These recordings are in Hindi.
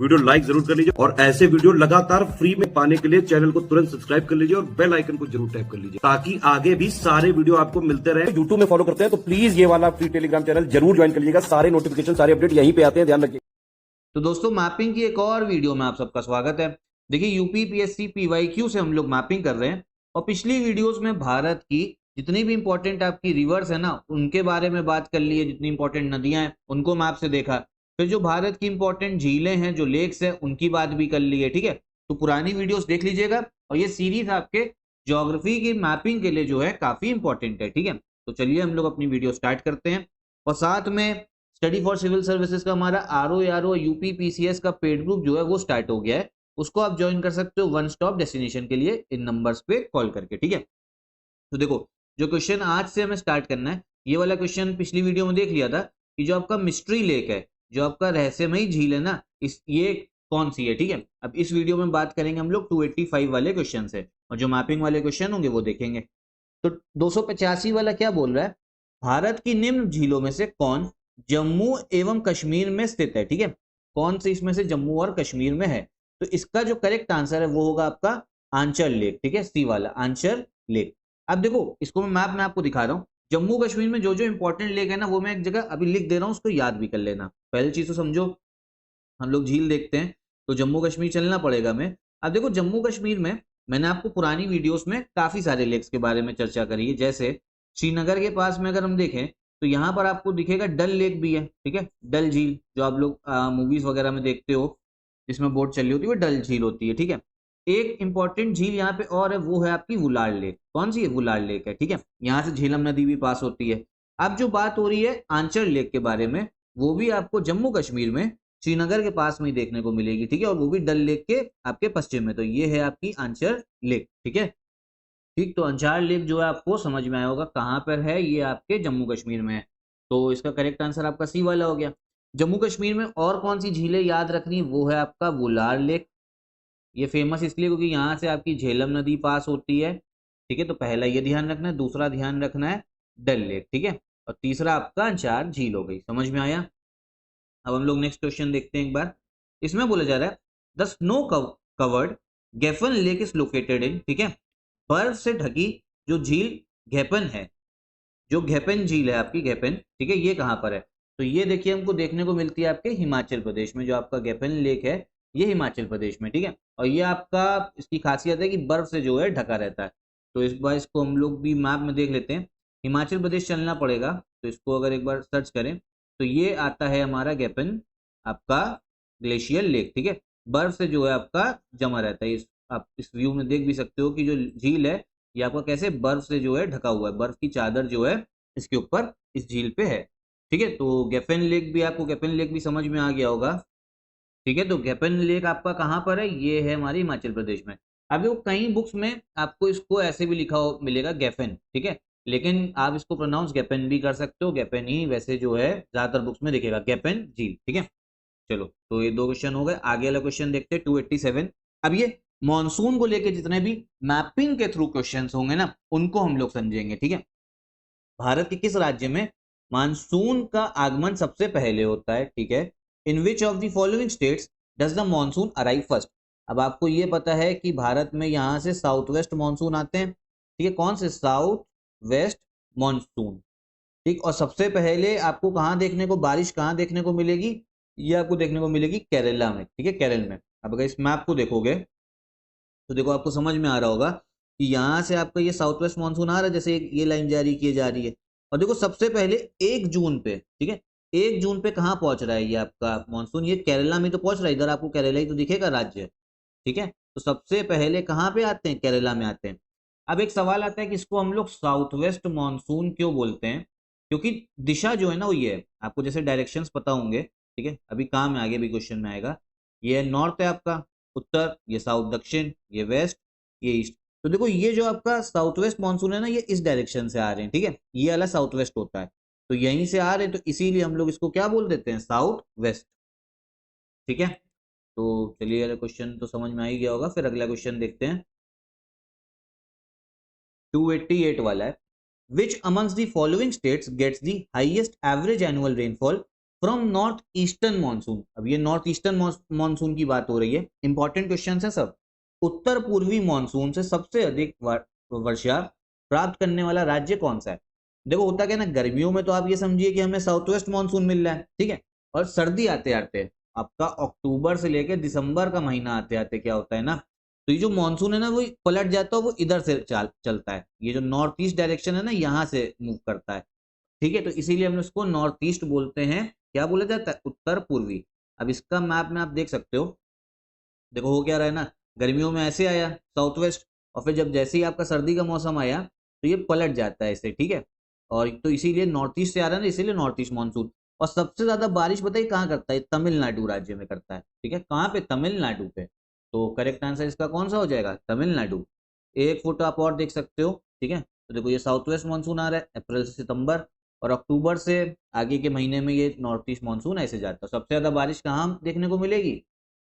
वीडियो लाइक जरूर कर लीजिए और ऐसे वीडियो लगातार फ्री में पाने के लिए चैनल को तुरंत सब्सक्राइब कर लीजिए और बेल आइकन को जरूर टैप कर लीजिए ताकि आगे भी सारे वीडियो आपको मिलते रहे। यूट्यूब में फॉलो करते हैं तो प्लीज ये वाला फ्री टेलीग्राम चैनल जरूर ज्वाइन कर लीजिएगा। सारे नोटिफिकेशन सारे अपडेट यहीं पे आते हैं, ध्यान रखिए। तो दोस्तों मैपिंग की एक और वीडियो में आप सबका स्वागत है। देखिए यूपी पीएससी पीवाईक्यू से हम लोग मैपिंग कर रहे हैं और पिछली वीडियोस में भारत की जितनी भी इंपॉर्टेंट आपकी रिवर्स है ना उनके बारे में बात कर ली है, जितनी इंपॉर्टेंट नदियां हैं उनको मैप से देखा, फिर जो भारत की इंपॉर्टेंट झीलें हैं जो लेक्स है उनकी बात भी कर ली है। ठीक है, तो पुरानी वीडियोस देख लीजिएगा और ये सीरीज आपके ज्योग्राफी की मैपिंग के लिए जो है काफी इंपॉर्टेंट है। ठीक है, तो चलिए हम लोग अपनी वीडियो स्टार्ट करते हैं और साथ में स्टडी फॉर सिविल सर्विसेज का हमारा आरओ यूपी पीसीएस का पेड ग्रुप जो है वो स्टार्ट हो गया है, उसको आप ज्वाइन कर सकते हो वन स्टॉप डेस्टिनेशन के लिए इन नंबर्स पे कॉल करके। ठीक है, तो देखो जो क्वेश्चन आज से हमें स्टार्ट करना है, ये वाला क्वेश्चन पिछली वीडियो में देख लिया था कि जो आपका मिस्ट्री लेक है, जो आपका रहस्यमयी झील है ना, इस ये कौन सी है। ठीक है, अब इस वीडियो में बात करेंगे हम लोग 285 वाले क्वेश्चन से और जो मैपिंग वाले क्वेश्चन होंगे वो देखेंगे। तो 285 वाला क्या बोल रहा है, भारत की निम्न झीलों में से कौन जम्मू एवं कश्मीर में स्थित है। ठीक है, कौन से इसमें से जम्मू और कश्मीर में है, तो इसका जो करेक्ट आंसर है वो होगा आपका आंचल लेक। ठीक है, सी वाला आंचल लेक। अब देखो इसको मैं मैप में आपको दिखा रहा हूँ, जम्मू कश्मीर में जो जो इंपॉर्टेंट लेक है ना वो मैं एक जगह अभी लिख दे रहा हूँ, उसको याद भी कर लेना। पहली चीज तो समझो, हम लोग झील देखते हैं तो जम्मू कश्मीर चलना पड़ेगा हमें। अब देखो जम्मू कश्मीर में मैंने आपको पुरानी वीडियोस में काफी सारे लेक्स के बारे में चर्चा करी है, जैसे श्रीनगर के पास में अगर हम देखें तो यहाँ पर आपको दिखेगा डल लेक भी है। ठीक है, डल झील जो आप लोग मूवीज वगैरह में देखते हो जिसमें बोट चली होती है वो डल झील होती है। ठीक है, एक इंपॉर्टेंट झील यहाँ पे और है, वो है आपकी वुलार लेक। कौन सी है, वुलार लेक है। ठीक है, यहाँ से झेलम नदी भी पास होती है। अब जो बात हो रही है आंचल लेक के बारे में, वो भी आपको जम्मू कश्मीर में श्रीनगर के पास में ही देखने को मिलेगी। ठीक है, और वो भी डल लेक के आपके पश्चिम में, तो ये है आपकी आंचल लेक। ठीक है, ठीक, तो अंचार लेक जो है आपको समझ में आया होगा कहाँ पर है, ये आपके जम्मू कश्मीर में है। तो इसका करेक्ट आंसर आपका सी वाला हो गया। जम्मू कश्मीर में और कौन सी झीलें याद रखनी, वो है आपका वुलार लेक। ये फेमस इसलिए क्योंकि यहाँ से आपकी झेलम नदी पास होती है। ठीक है, तो पहला ये ध्यान रखना है, दूसरा ध्यान रखना है डल लेक। ठीक है, और तीसरा आपका अंचार झील हो गई। समझ में आया। अब हम लोग नेक्स्ट क्वेश्चन देखते हैं एक बार। इसमें बोला जा रहा है the snow covered Gephan lake is located in. ठीक है, बर्फ से ढकी जो झील घेपन है, जो घेपन झील है आपकी घेपन, ठीक है, ये कहाँ पर है, तो ये देखिए हमको देखने को मिलती है आपके हिमाचल प्रदेश में। जो आपका घेपन लेक है ये हिमाचल प्रदेश में। ठीक है, और ये आपका इसकी खासियत है कि बर्फ से जो है ढका रहता है। तो इस बार इसको हम लोग भी मैप में देख लेते हैं, हिमाचल प्रदेश चलना पड़ेगा। तो इसको अगर एक बार सर्च करें तो ये आता है हमारा घेपन आपका ग्लेशियर लेक। ठीक है, बर्फ से जो है आपका जमा रहता है। आप इस व्यू में देख भी सकते हो कि जो झील है ये आपका कैसे बर्फ से जो है ढका हुआ है, बर्फ की चादर जो है इसके ऊपर इस झील पे है। ठीक है, तो गेफन लेक भी आपको, गेफन लेक भी समझ में आ गया होगा। ठीक है, तो गेफन लेक आपका कहाँ पर है, ये है हमारे हिमाचल प्रदेश में। अब देखो कई बुक्स में आपको इसको ऐसे भी लिखा हो मिलेगा गेफन। ठीक है, लेकिन आप इसको प्रोनाउंस गेपन भी कर सकते हो, गेपन ही वैसे जो है ज्यादातर बुक्स में दिखेगा, गेपन झील। ठीक है, चलो तो ये दो क्वेश्चन हो गए। आगे वाला क्वेश्चन देखते हैं 287। अब ये मॉनसून को लेके जितने भी मैपिंग के थ्रू क्वेश्चंस होंगे ना उनको हम लोग समझेंगे। ठीक है, भारत के किस राज्य में मानसून का आगमन सबसे पहले होता है। ठीक है, in which of the following states does the monsoon arrive first. अब आपको ये पता है कि भारत में यहाँ से साउथ वेस्ट मानसून आते हैं। ठीक है, कौन से, साउथ वेस्ट मानसून। ठीक, और सबसे पहले आपको कहाँ देखने को, बारिश कहाँ देखने को मिलेगी, ये आपको देखने को मिलेगी केरला में। ठीक है, केरल में। अब अगर इस मैप को देखोगे तो देखो आपको समझ में आ रहा होगा कि यहाँ से आपका ये साउथ वेस्ट मानसून आ रहा है, जैसे ये लाइन जारी की जा रही है। और देखो सबसे पहले 1 जून पे, ठीक है, 1 जून पे कहाँ पहुंच रहा है ये आपका मानसून, ये केरला में तो पहुंच रहा है। इधर आपको केरला ही तो दिखेगा राज्य। ठीक है, तो सबसे पहले कहाँ पे आते हैं, केरला में आते हैं। अब एक सवाल आता है कि इसको हम लोग साउथ वेस्ट मानसून क्यों बोलते हैं, क्योंकि दिशा जो है ना वो ये है, आपको जैसे डायरेक्शंस पता होंगे। ठीक है, अभी काम है, आगे भी क्वेश्चन में आएगा। ये नॉर्थ है आपका, उत्तर, ये साउथ दक्षिण, ये वेस्ट, ये ईस्ट। तो देखो ये जो आपका साउथ वेस्ट मानसून है ना ये इस डायरेक्शन से आ रहे हैं। ठीक है, ये वाला साउथ वेस्ट होता है, तो यहीं से आ रहे हैं, तो इसीलिए हम लोग इसको क्या बोल देते हैं, साउथ वेस्ट। ठीक है, तो चलिए अगला क्वेश्चन तो समझ में आ ही गया होगा। फिर अगला क्वेश्चन देखते हैं 288 वाला है। Which amongst the following states gets the highest average annual rainfall from north eastern monsoon. अब ये नॉर्थ ईस्टर्न मानसून की बात हो रही है, इंपॉर्टेंट क्वेश्चन है सब। उत्तर पूर्वी मानसून से सबसे अधिक वर्षा प्राप्त करने वाला राज्य कौन सा है? देखो होता क्या है ना, गर्मियों में तो आप ये समझिए कि हमें साउथ वेस्ट मानसून मिल रहा है, ठीक है, और सर्दी आते आते आपका अक्टूबर से लेकर दिसंबर का महीना आते आते क्या होता है ना, तो ये जो मानसून है ना वो पलट जाता है, वो इधर से चलता है, ये जो नॉर्थ ईस्ट डायरेक्शन है ना यहाँ से मूव करता है, ठीक है, तो इसीलिए हम उसको नॉर्थ ईस्ट बोलते हैं। क्या बोला जाता है? उत्तर पूर्वी। अब इसका मैप में आप देख सकते हो, देखो हो क्या रहा है ना, गर्मियों में ऐसे आया साउथ वेस्ट, और फिर जब जैसे ही आपका सर्दी का मौसम आया तो ये पलट जाता है ऐसे, ठीक है, और तो इसीलिए नॉर्थ ईस्ट से आ रहा है ना, इसीलिए नॉर्थ ईस्ट मानसून। और सबसे ज्यादा बारिश बताइए कहाँ करता है? तमिलनाडु राज्य में करता है, ठीक है, कहाँ पे? तमिलनाडु पे। तो करेक्ट आंसर इसका कौन सा हो जाएगा? तमिलनाडु। एक फोटो आप और देख सकते हो, ठीक है, तो देखो ये साउथ वेस्ट मानसून आ रहा है अप्रैल से सितंबर, और अक्टूबर से आगे के महीने में ये नॉर्थ ईस्ट मानसून ऐसे जाता है। सबसे ज्यादा बारिश कहाँ देखने को मिलेगी?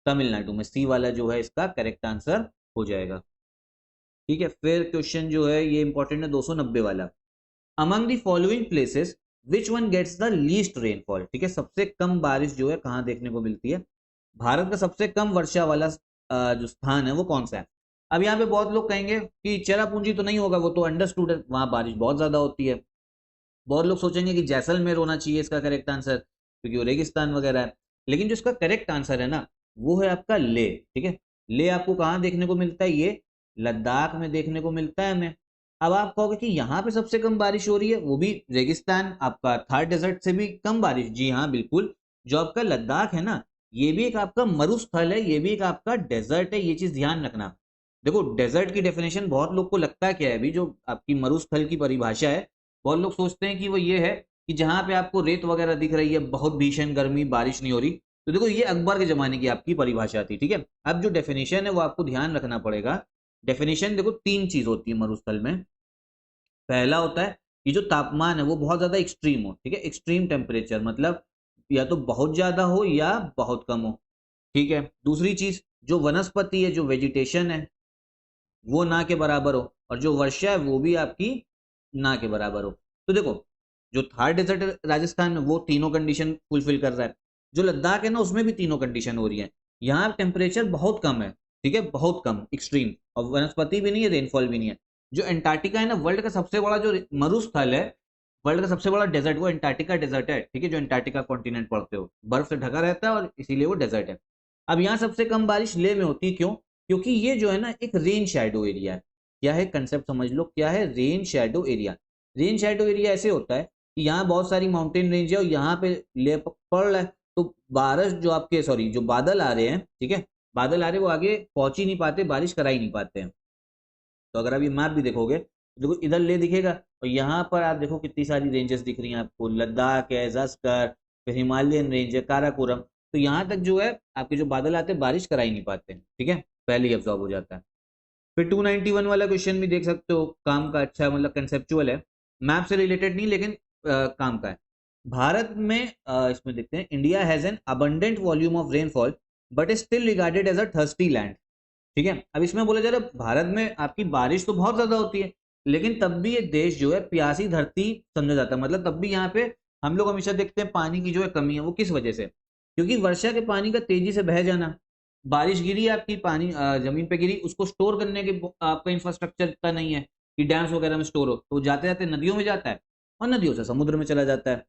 तमिलनाडु में। सी वाला जो है इसका करेक्ट आंसर हो जाएगा, ठीक है। फिर क्वेश्चन जो है ये इंपॉर्टेंट है 290 वाला। Among the following places which one gets the least rainfall, ठीक है, सबसे कम बारिश जो है कहाँ देखने को मिलती है? भारत का सबसे कम वर्षा वाला जो स्थान है वो कौन सा है? अब यहाँ पे बहुत लोग कहेंगे कि चेरापूंजी तो नहीं होगा, वो तो अंडरस्टूड है, वहां बारिश बहुत ज्यादा होती है। बहुत लोग सोचेंगे कि जैसलमेर होना चाहिए इसका करेक्ट आंसर, क्योंकि वो रेगिस्तान वगैरह है, लेकिन जो इसका करेक्ट आंसर है ना वो है आपका ले, ठीक है। ले आपको कहाँ देखने को मिलता है? ये लद्दाख में देखने को मिलता है हमें। अब आप कहोगे कि यहाँ पे सबसे कम बारिश हो रही है, वो भी रेगिस्तान आपका थार डेजर्ट से भी कम बारिश, जी हाँ बिल्कुल। जो आपका लद्दाख है ना, ये भी एक आपका मरुस्थल है, ये भी एक आपका डेजर्ट है, ये चीज ध्यान रखना। देखो डेजर्ट की डेफिनेशन बहुत लोग को लगता है क्या है, अभी जो आपकी मरुस्थल की परिभाषा है, बहुत लोग सोचते हैं कि वो ये है कि जहां पे आपको रेत वगैरह दिख रही है, बहुत भीषण गर्मी, बारिश नहीं हो रही। तो देखो ये अकबर के जमाने की आपकी परिभाषा थी, ठीक है। अब जो डेफिनेशन है वो आपको ध्यान रखना पड़ेगा। डेफिनेशन देखो तीन चीज होती है मरुस्थल में। पहला होता है कि जो तापमान है वो बहुत ज्यादा एक्सट्रीम हो, ठीक है, एक्सट्रीम टेम्परेचर, मतलब या तो बहुत ज्यादा हो या बहुत कम हो, ठीक है। दूसरी चीज, जो वनस्पति है, जो वेजिटेशन है, वो ना के बराबर हो, और जो वर्षा है वो भी आपकी ना के बराबर हो। तो देखो जो थार डेजर्ट राजस्थान में वो तीनों कंडीशन फुलफिल कर रहा है, जो लद्दाख है ना उसमें भी तीनों कंडीशन हो रही है। यहाँ टेम्परेचर बहुत कम है, ठीक है, बहुत कम एक्सट्रीम, और वनस्पति भी नहीं है, रेनफॉल भी नहीं है। जो एंटार्क्टिका है ना, वर्ल्ड का सबसे बड़ा जो मरुस्थल है, वर्ल्ड का सबसे बड़ा डेजर्ट वो एंटार्क्टिका डेजर्ट है, ठीक है, जो एंटार्क्टिका कॉन्टिनेंट पड़ते हो, बर्फ से ढका रहता है और इसीलिए वो डेजर्ट है। अब यहाँ सबसे कम बारिश ले में होती है, क्यों? क्योंकि ये जो है ना एक रेन शैडो एरिया है। क्या है कंसेप्ट समझ लो, क्या है? Rain shadow area. Rain shadow area ऐसे होता है कि यहाँ बहुत सारी माउंटेन रेंज है और यहाँ पे ले पड़ रहा है, तो बारिश जो आपके सॉरी जो बादल आ रहे हैं, ठीक है, बादल आ रहे हैं, वो आगे पहुंच ही नहीं पाते, बारिश करा ही नहीं पाते हैं। तो अगर आप ये मैप भी देखोगे तो देखो इधर ले दिखेगा, और यहाँ पर आप देखो कितनी सारी रेंजेस दिख रही हैं आपको, लद्दाख है, जस्कर, फिर हिमालयन रेंज है, काराकोरम। तो यहाँ तक जो है आपके जो बादल आते हैं बारिश करा ही नहीं पाते हैं, ठीक है, पहले ही अब्जॉर्ब हो जाता है। फिर 291 वाला क्वेश्चन भी देख सकते हो, काम का अच्छा मतलब कंसेप्चुअल है, मैप से रिलेटेड नहीं लेकिन काम का है। भारत में इसमें देखते हैं, India has an abundant volume of rainfall but is still regarded as a thirsty land, ठीक है। अब इसमें बोला जा रहा है भारत में आपकी बारिश तो बहुत ज्यादा होती है, लेकिन तब भी ये देश जो है प्यासी धरती समझा जाता है, मतलब तब भी यहाँ पे हम लोग हमेशा देखते हैं पानी की जो है कमी है, वो किस वजह से? क्योंकि वर्षा के पानी का तेजी से बह जाना, बारिश गिरी आपकी, पानी जमीन पे गिरी, उसको स्टोर करने के आपका इंफ्रास्ट्रक्चर इतना नहीं है कि डैम्स वगैरह में स्टोर हो, तो जाते जाते नदियों में जाता है, और नदियों से समुद्र में चला जाता है,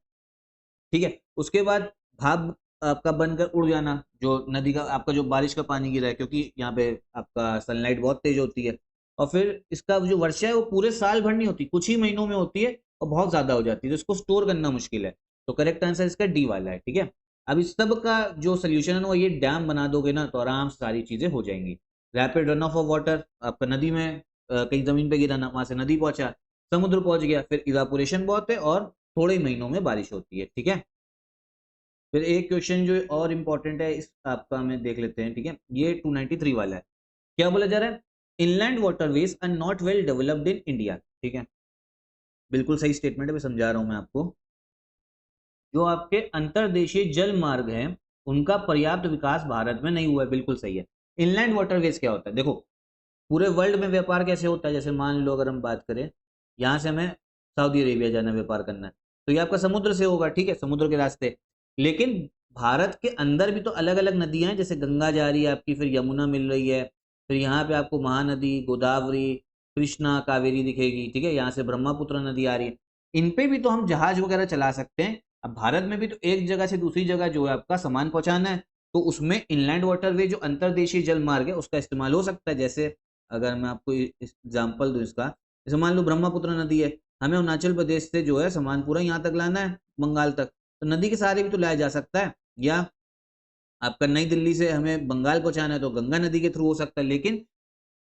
ठीक है। उसके बाद भाप आपका बनकर उड़ जाना, जो नदी का आपका जो बारिश का पानी गिरा है, क्योंकि यहाँ पे आपका सनलाइट बहुत तेज होती है, और फिर इसका जो वर्षा है वो पूरे साल भर नहीं होती, कुछ ही महीनों में होती है, और बहुत ज्यादा हो जाती है, तो इसको स्टोर करना मुश्किल है। तो करेक्ट आंसर इसका डी वाला है, ठीक है। अब इस सब का जो सोल्यूशन है ना, वो ये डैम बना दोगे ना तो आराम से सारी चीजें हो जाएंगी। Rapid run of of water, आपका नदी में कहीं जमीन पे गिरा ना, वहां से नदी पहुंचा, समुद्र पहुंच गया, फिर इवापोरेशन बहुत है और थोड़े ही महीनों में बारिश होती है, ठीक है। फिर एक क्वेश्चन जो और इंपॉर्टेंट है इस आपका में देख लेते हैं, ठीक है, ये 293 वाला है। क्या बोला जा रहा है? Inland waterways are not well developed in India, ठीक है, बिल्कुल सही स्टेटमेंट है, मैं समझा रहा हूं मैं आपको। जो आपके अंतर्देशीय जल मार्ग हैं उनका पर्याप्त विकास भारत में नहीं हुआ है, बिल्कुल सही है। इनलैंड वाटरवेज क्या होता है? देखो पूरे वर्ल्ड में व्यापार कैसे होता है, जैसे मान लो अगर हम बात करें, यहाँ से हमें सऊदी अरेबिया जाना, व्यापार करना है, तो ये आपका समुद्र से होगा, ठीक है, समुद्र के रास्ते। लेकिन भारत के अंदर भी तो अलग अलग नदियां हैं, जैसे गंगा जा रही है आपकी, फिर यमुना मिल रही है, फिर यहाँ पे आपको महानदी, गोदावरी, कृष्णा, कावेरी दिखेगी, ठीक है, यहाँ से ब्रह्मपुत्र नदी आ रही है। इन पे भी तो हम जहाज वगैरह चला सकते हैं। अब भारत में भी तो एक जगह से दूसरी जगह जो है आपका सामान पहुंचाना है, तो उसमें इनलैंड वाटरवे जो अंतरदेशीय जल मार्ग है उसका इस्तेमाल हो सकता है। जैसे अगर मैं आपको एग्जाम्पल दूं इसका, जैसे मान लो ब्रह्मपुत्र नदी है, हमें अरुणाचल प्रदेश से जो है सामान पूरा यहाँ तक लाना है, बंगाल तक, तो नदी के सहारे भी तो लाया जा सकता है। या आपका नई दिल्ली से हमें बंगाल पहुंचाना है तो गंगा नदी के थ्रू हो सकता है। लेकिन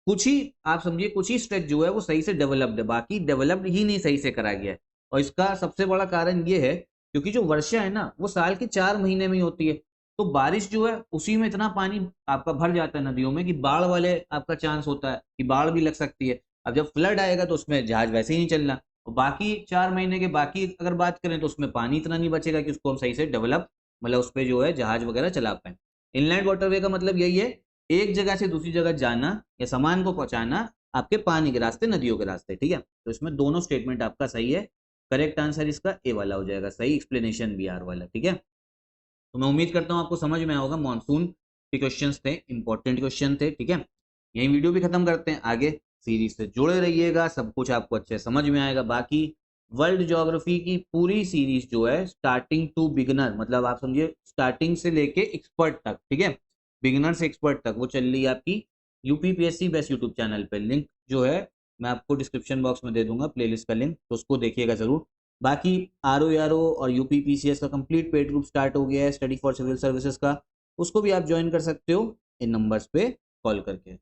कुछ ही, आप समझिए कुछ ही स्ट्रेच जो है वो सही से डेवलप्ड है, बाकी डेवलप्ड ही नहीं सही से करा गया है। और इसका सबसे बड़ा कारण ये है क्योंकि जो वर्षा है ना वो साल के 4 महीने में ही होती है, तो बारिश जो है उसी में इतना पानी आपका भर जाता है नदियों में कि बाढ़ वाले आपका चांस होता है कि बाढ़ भी लग सकती है। अब जब फ्लड आएगा तो उसमें जहाज वैसे ही नहीं चलना, और बाकी 4 महीने के बाकी अगर बात करें तो उसमें पानी इतना नहीं बचेगा कि उसको हम सही से डेवलप, मतलब उस पर जो है जहाज वगैरह चला पाए। इनलैंड वाटरवे का मतलब यही है, एक जगह से दूसरी जगह जाना या सामान को पहुंचाना आपके पानी के रास्ते, नदियों के रास्ते, ठीक है। तो इसमें दोनों स्टेटमेंट आपका सही है, करेक्ट आंसर इसका ए वाला हो जाएगा, सही एक्सप्लेनेशन भी आर वाला, ठीक है। तो मैं उम्मीद करता हूँ आपको समझ में आया होगा। मॉनसून के क्वेश्चंस थे, इंपॉर्टेंट क्वेश्चन थे, ठीक है। यही वीडियो भी खत्म करते हैं, आगे सीरीज से जुड़े रहिएगा, सब कुछ आपको अच्छे समझ में आएगा। बाकी वर्ल्ड ज्योग्राफी की पूरी सीरीज जो है स्टार्टिंग टू बिगनर, मतलब आप समझिए स्टार्टिंग से लेके एक्सपर्ट तक, ठीक है, बिगिनर से एक्सपर्ट तक, वो चल रही है आपकी यूपीपीएससी बेस्ट यूट्यूब चैनल पे। लिंक जो है मैं आपको डिस्क्रिप्शन बॉक्स में दे दूंगा, प्लेलिस्ट का लिंक, तो उसको देखिएगा जरूर। बाकी आरओ और यूपीपीसीएस का कंप्लीट पेड ग्रुप स्टार्ट हो गया है, स्टडी फॉर सिविल सर्विसेज का, उसको भी आप ज्वाइन कर सकते हो इन नंबर्स पे कॉल करके।